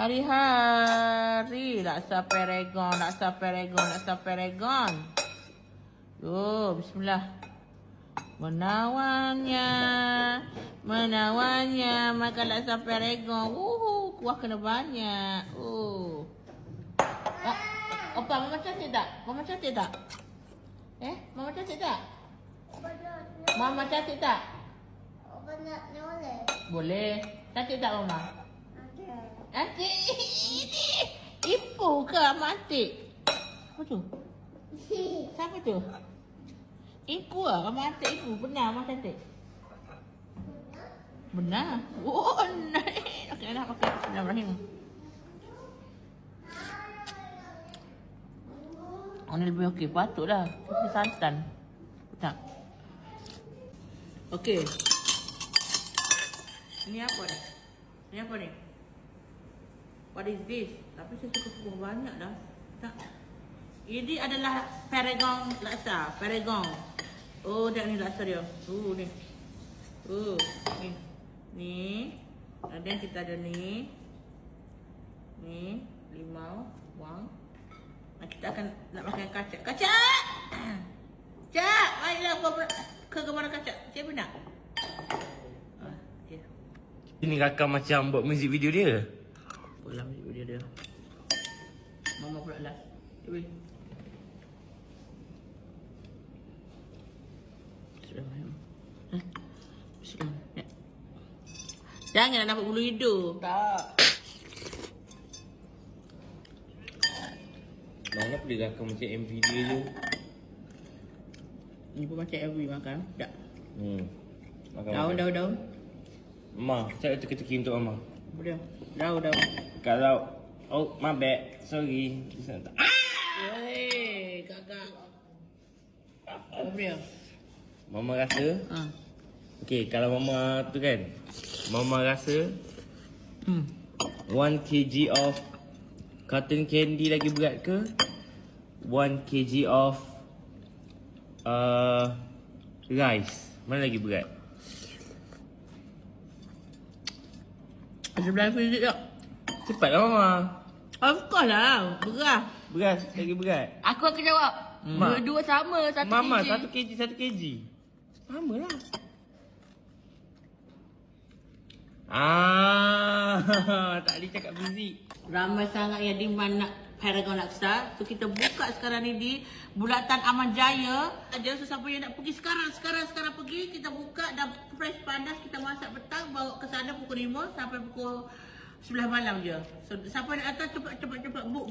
Hari-hari laksa Paragon, laksa Paragon, laksa Paragon. Yo, bismillah. Menawannya, menawannya makan laksa Paragon. Kuah kena banyak. Opa, mama cantik tak? Mama cantik tak? Mama cantik tak? Mama cantik tak? Boleh. Cantik tak mama? Cantik. Ibu ke cantik? Apa tu? Siapa tu? Ibu lah. Mama cantik ibu. Benar mama cantik? Benar. Oh, naik. Okey, dah pakai. Bismillahirrahmanirrahim. Oh, ni lebih okey. Patutlah. Ini santan. Tak. Okey. Ini apa dah? Ini apa ni? What is this? Tapi saya suka banyak dah. Tak. Ini adalah Paragon laksa. Paragon. Oh, tengok ni laksa dia. Ni. Ni. Ni. Dan kita ada ni. Ni. Limau. Bawang. Kita akan nak makan kacang. Kacang! Cak! Baiklah ke mana kacang? Cik benar? Okay. Ini kakak macam buat music video dia. Buatlah music video dia. Mama pula last. Cik Bismillahirrahmanirrahim. Bismillahirrahmanirrahim. Jangan nak nampak bulu hidung. Tak. Mana boleh kakak macam MV dia je. Ni pun macam every makan. Tak. Makan Daun. Ma, cakap teki-teki untuk Mama. Boleh. Daun. Kalau oh, my bad. Sorry. Hei, kakak. Boleh. Mama rasa. Okey, kalau Mama tu kan. Mama rasa 1 kg of cotton candy lagi berat ke 1 kg of rice? Mana lagi berat? Ada blind fizik tak? Cepatlah Mama. Of course lah. Beras. Beras lagi berat. Aku akan jawab. Dua-dua sama. Mama 1 kg. 1 kg. Sama lah. Tak boleh cakap fizik. Ramai sangat yang demand nak Paragon laksa. So kita buka sekarang ni di Bulatan Aman Jaya. Ada sesiapa yang nak pergi sekarang pergi. Kita buka dah fresh panas. Kita masak petang. Bawa ke sana pukul 5 sampai pukul 11 malam je. So siapa nak datang cepat book.